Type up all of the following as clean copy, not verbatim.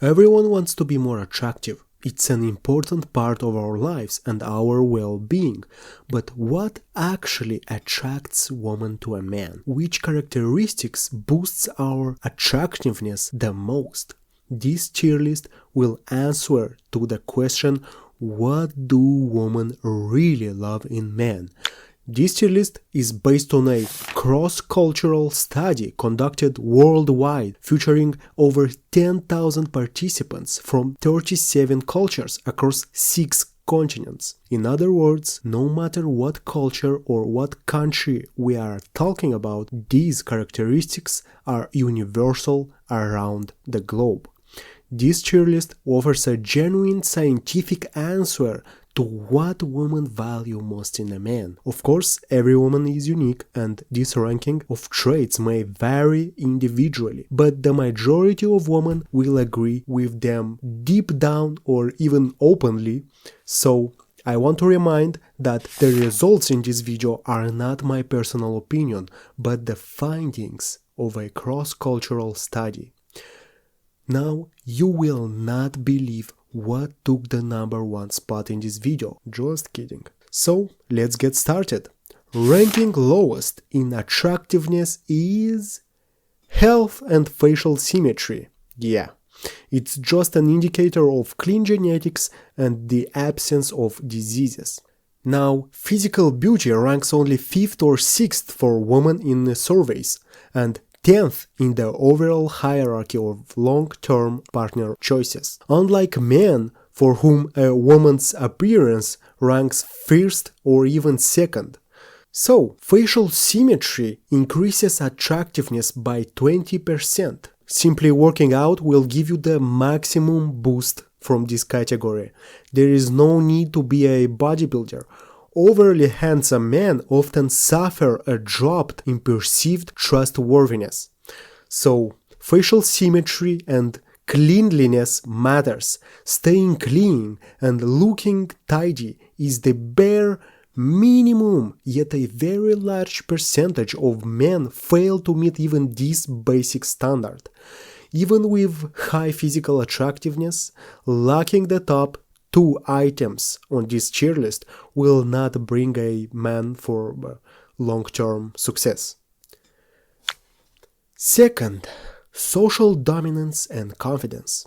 Everyone wants to be more attractive. It's an important part of our lives and our well-being. But what actually attracts women to a man? Which characteristics boosts our attractiveness the most? This tier list will answer to the question, what do women really love in men? This tier list is based on a cross-cultural study conducted worldwide, featuring over 10,000 participants from 37 cultures across 6 continents. In other words, no matter what culture or what country we are talking about, these characteristics are universal around the globe. This tier list offers a genuine scientific answer to what women value most in a man. Of course, every woman is unique and this ranking of traits may vary individually, but the majority of women will agree with them deep down or even openly. So I want to remind that the results in this video are not my personal opinion, but the findings of a cross-cultural study. Now, you will not believe what took the number 1 spot in this video. Just kidding. So, let's get started. Ranking lowest in attractiveness is health and facial symmetry. Yeah, it's just an indicator of clean genetics and the absence of diseases. Now, physical beauty ranks only 5th or 6th for women in surveys, and 10th in the overall hierarchy of long-term partner choices. Unlike men, for whom a woman's appearance ranks 1st or even 2nd. So, facial symmetry increases attractiveness by 20%. Simply working out will give you the maximum boost from this category. There is no need to be a bodybuilder. Overly handsome men often suffer a drop in perceived trustworthiness. So, facial symmetry and cleanliness matters. Staying clean and looking tidy is the bare minimum, yet a very large percentage of men fail to meet even this basic standard. Even with high physical attractiveness, lacking the top 2 items on this tier list will not bring a man for long-term success. Second, social dominance and confidence.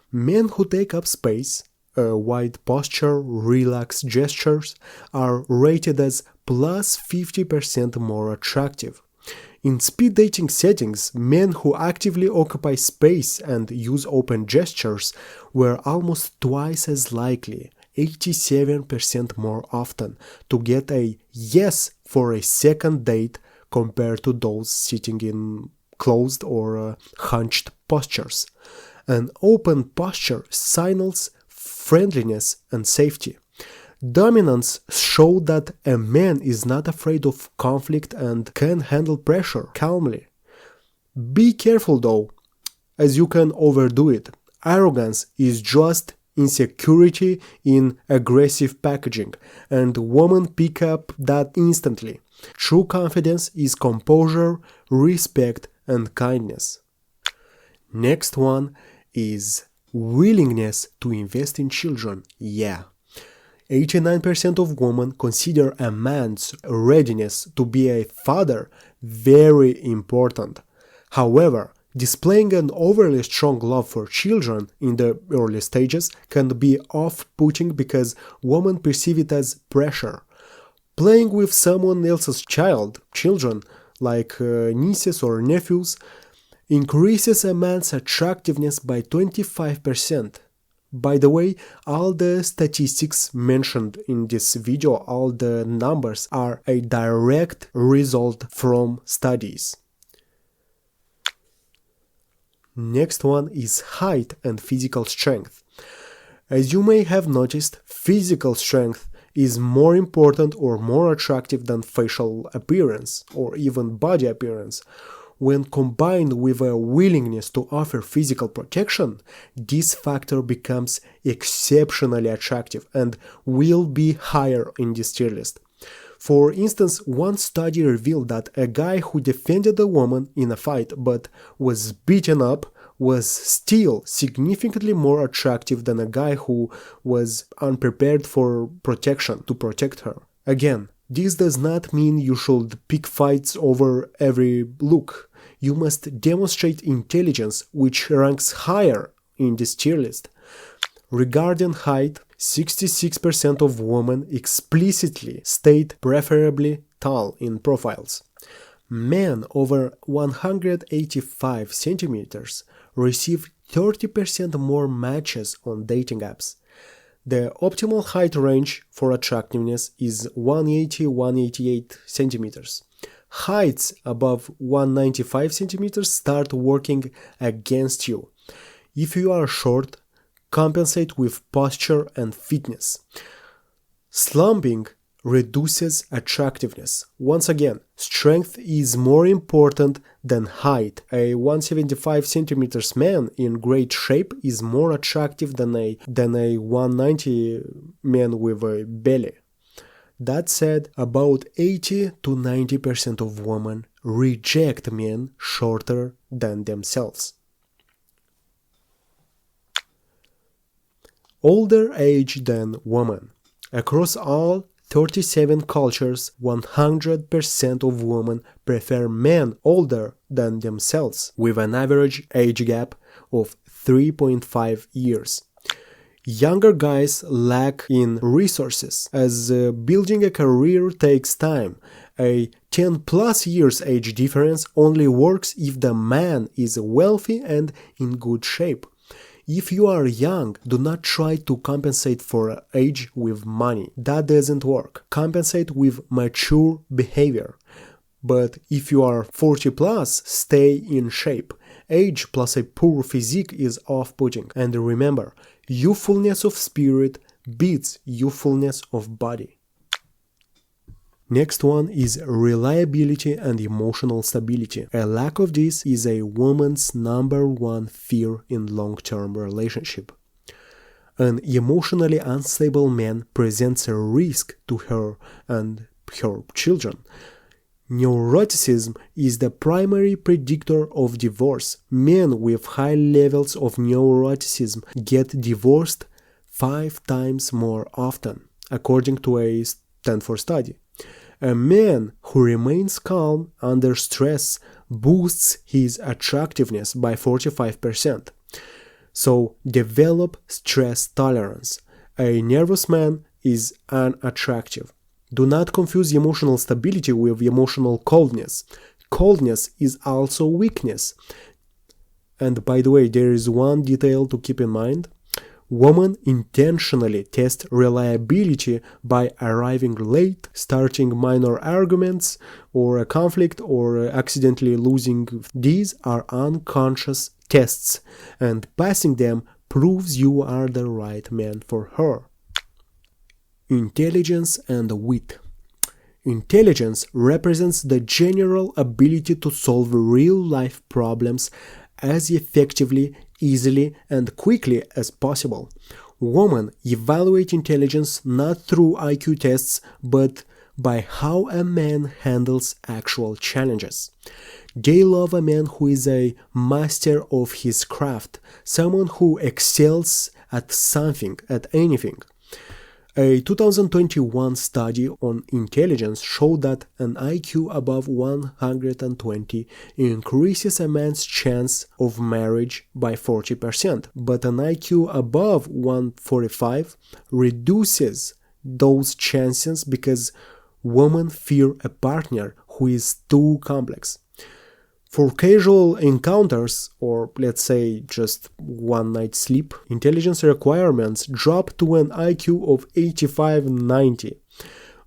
Men who take up space, wide posture, relaxed gestures are rated as plus 50% more attractive. In speed dating settings, men who actively occupy space and use open gestures were almost twice as likely, 87% more often, to get a yes for a second date compared to those sitting in closed or hunched postures. An open posture signals friendliness and safety. Dominance showed that a man is not afraid of conflict and can handle pressure calmly. Be careful though, as you can overdo it. Arrogance is just insecurity in aggressive packaging, and women pick up that instantly. True confidence is composure, respect, and kindness. Next one is willingness to invest in children. Yeah. 89% of women consider a man's readiness to be a father very important. However, displaying an overly strong love for children in the early stages can be off-putting because women perceive it as pressure. Playing with someone else's children, like nieces or nephews, increases a man's attractiveness by 25%. By the way, all the statistics mentioned in this video, all the numbers are a direct result from studies. Next one is height and physical strength. As you may have noticed, physical strength is more important or more attractive than facial appearance or even body appearance. When combined with a willingness to offer physical protection, this factor becomes exceptionally attractive and will be higher in this tier list. For instance, one study revealed that a guy who defended a woman in a fight but was beaten up was still significantly more attractive than a guy who was unprepared for protection to protect her. Again, this does not mean you should pick fights over every look. You must demonstrate intelligence, which ranks higher in this tier list. Regarding height, 66% of women explicitly state preferably tall in profiles. Men over 185 centimeters receive 30% more matches on dating apps. The optimal height range for attractiveness is 180-188 centimeters. Heights above 195 centimeters start working against you. If you are short, compensate with posture and fitness. Slumping reduces attractiveness. Once again, strength is more important than height. A 175 centimeters man in great shape is more attractive than a 190 man with a belly. That said, about 80 to 90% of women reject men shorter than themselves. Older age than woman. Across all 37 cultures, 100% of women prefer men older than themselves, with an average age gap of 3.5 years. Younger guys lack in resources, as building a career takes time. A 10 plus years age difference only works if the man is wealthy and in good shape. If you are young, do not try to compensate for age with money. That doesn't work. Compensate with mature behavior. But if you are 40 plus, stay in shape. Age plus a poor physique is off-putting. And remember, youthfulness of spirit beats youthfulness of body. Next one is reliability and emotional stability. A lack of this is a woman's number one fear in long-term relationship. An emotionally unstable man presents a risk to her and her children. Neuroticism is the primary predictor of divorce. Men with high levels of neuroticism get divorced 5 times more often, according to a Stanford study. A man who remains calm under stress boosts his attractiveness by 45%. So develop stress tolerance. A nervous man is unattractive. Do not confuse emotional stability with emotional coldness. Coldness is also weakness. And by the way, there is one detail to keep in mind. Women intentionally test reliability by arriving late, starting minor arguments or a conflict, or accidentally losing. These are unconscious tests, and passing them proves you are the right man for her. Intelligence and wit. Intelligence represents the general ability to solve real-life problems as effectively, easily, and quickly as possible. Women evaluate intelligence not through IQ tests, but by how a man handles actual challenges. They love a man who is a master of his craft, someone who excels at something, at anything. A 2021 study on intelligence showed that an IQ above 120 increases a man's chance of marriage by 40%, but an IQ above 145 reduces those chances because women fear a partner who is too complex. For casual encounters, or let's say just one night sleep, intelligence requirements drop to an IQ of 85-90.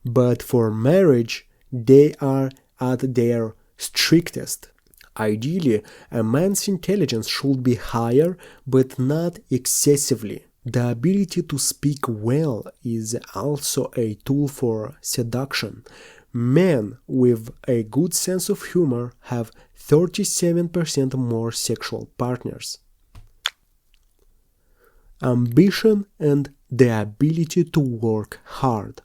But for marriage, they are at their strictest. Ideally, a man's intelligence should be higher, but not excessively. The ability to speak well is also a tool for seduction. Men with a good sense of humor have 37% more sexual partners. Ambition and the ability to work hard.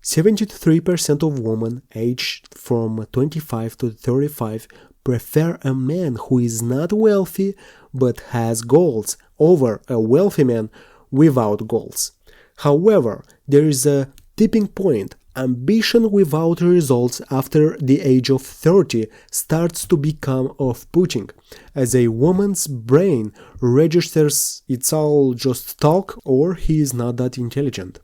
73% of women aged from 25 to 35 prefer a man who is not wealthy but has goals over a wealthy man without goals. However, there is a tipping point. Ambition without results after the age of 30 starts to become off-putting, as a woman's brain registers it's all just talk or he is not that intelligent.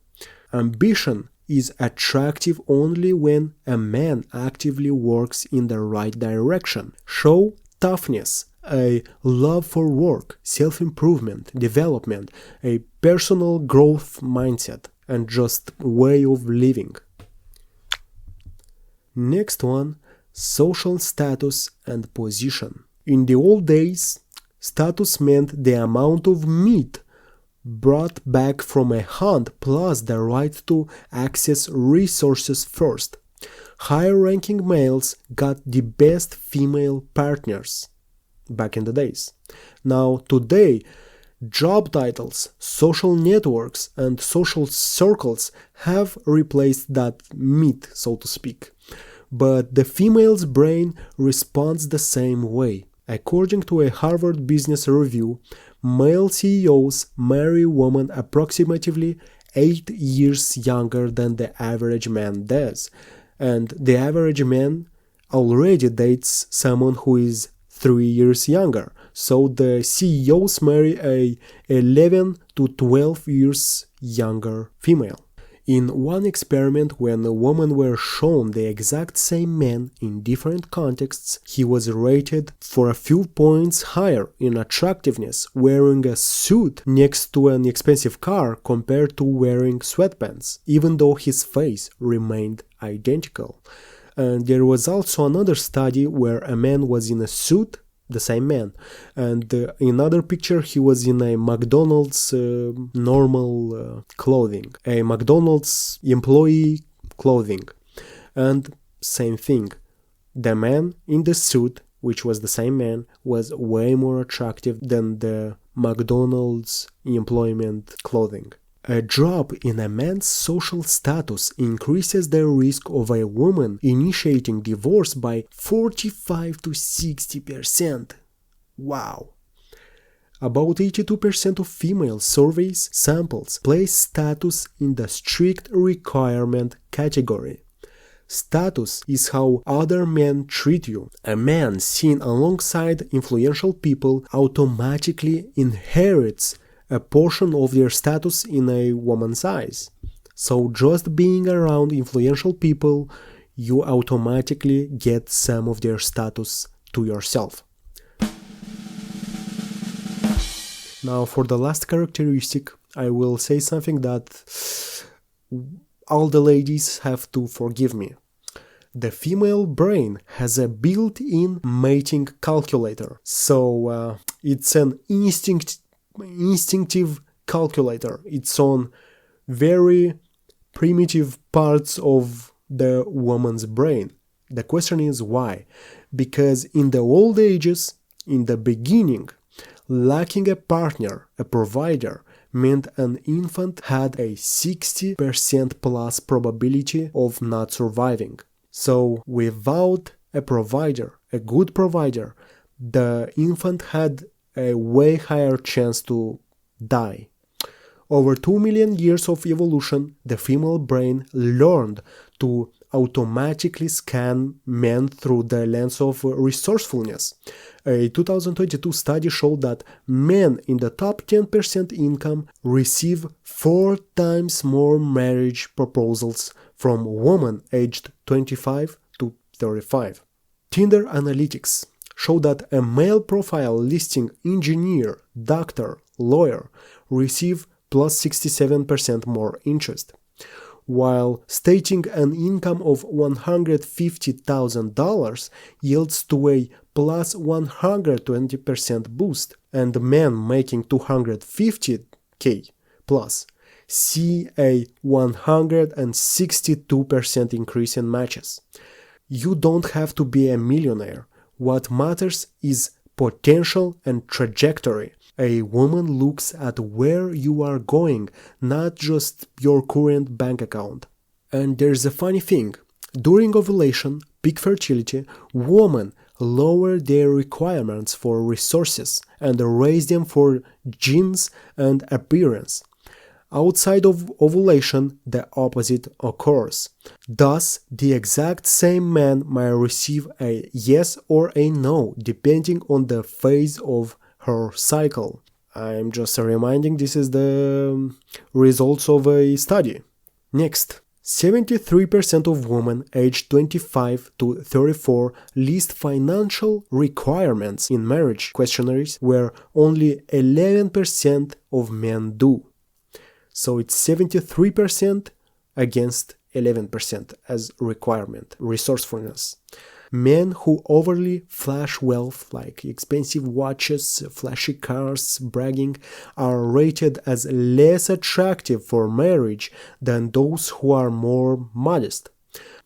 Ambition is attractive only when a man actively works in the right direction. Show toughness, a love for work, self-improvement, development, a personal growth mindset, and just way of living. Next one, social status and position. In the old days, status meant the amount of meat brought back from a hunt plus the right to access resources first. Higher-ranking males got the best female partners back in the days. Now, today, job titles, social networks, and social circles have replaced that meat, so to speak. But the female's brain responds the same way. According to a Harvard Business Review, male CEOs marry women approximately 8 years younger than the average man does, and the average man already dates someone who is 3 years younger. So the CEOs marry a 11 to 12 years younger female. In one experiment, when women were shown the exact same man in different contexts, he was rated for a few points higher in attractiveness wearing a suit next to an expensive car compared to wearing sweatpants, even though his face remained identical. And there was also another study where a man was in a suit, the same man, and in another picture he was in a McDonald's normal clothing, a McDonald's employee clothing, and same thing. The man in the suit, which was the same man, was way more attractive than the McDonald's employment clothing. A drop in a man's social status increases the risk of a woman initiating divorce by 45 to 60%. Wow! About 82% of female surveys samples place status in the strict requirement category. Status is how other men treat you. A man seen alongside influential people automatically inherits a portion of their status in a woman's eyes. So just being around influential people, you automatically get some of their status to yourself. Now for the last characteristic, I will say something that all the ladies have to forgive me. The female brain has a built-in mating calculator, so it's an instinctive calculator. It's on very primitive parts of the woman's brain. The question is why? Because in the old ages, in the beginning, lacking a partner, a provider, meant an infant had a 60% plus probability of not surviving. So without a provider, a good provider, the infant had a way higher chance to die. Over 2 million years of evolution, the female brain learned to automatically scan men through the lens of resourcefulness. A 2022 study showed that men in the top 10% income receive 4 times more marriage proposals from women aged 25 to 35. Tinder analytics show that a male profile listing engineer, doctor, lawyer receive plus 67% more interest, while stating an income of $150,000 yields to a plus 120% boost, and men making $250K plus see a 162% increase in matches. You don't have to be a millionaire. What matters is potential and trajectory. A woman looks at where you are going, not just your current bank account. And there's a funny thing. During ovulation, peak fertility, women lower their requirements for resources and raise them for genes and appearance. Outside of ovulation, the opposite occurs. Thus, the exact same man may receive a yes or a no depending on the phase of her cycle. I'm just reminding this is the results of a study. Next, 73% of women aged 25 to 34 list financial requirements in marriage questionnaires where only 11% of men do. So it's 73% against 11% as requirement, resourcefulness. Men who overly flash wealth, like expensive watches, flashy cars, bragging, are rated as less attractive for marriage than those who are more modest.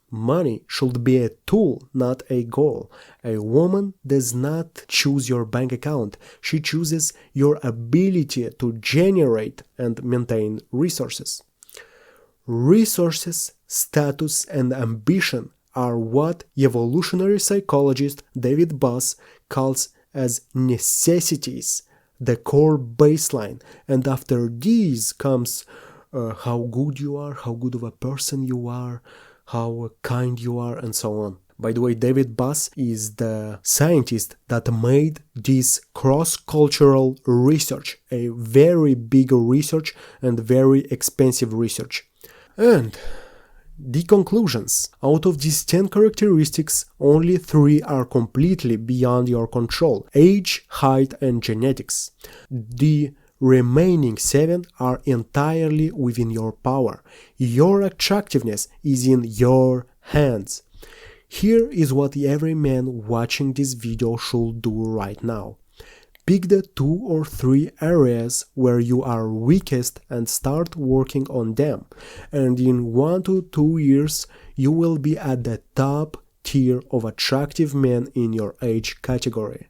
Money should be a tool, not a goal. A woman does not choose your bank account. She chooses your ability to generate and maintain resources. Resources, status, and ambition are what evolutionary psychologist David Buss calls as necessities, the core baseline, and after these comes how good you are, how good of a person you are, how kind you are, and so on. By the way, David Buss is the scientist that made this cross-cultural research, a very big research and very expensive research. And the conclusions. Out of these 10 characteristics, only 3 are completely beyond your control: age, height, and genetics. The remaining 7 are entirely within your power. Your attractiveness is in your hands. Here is what every man watching this video should do right now. Pick the 2 or 3 areas where you are weakest and start working on them. And in 1 to 2 years, you will be at the top tier of attractive men in your age category.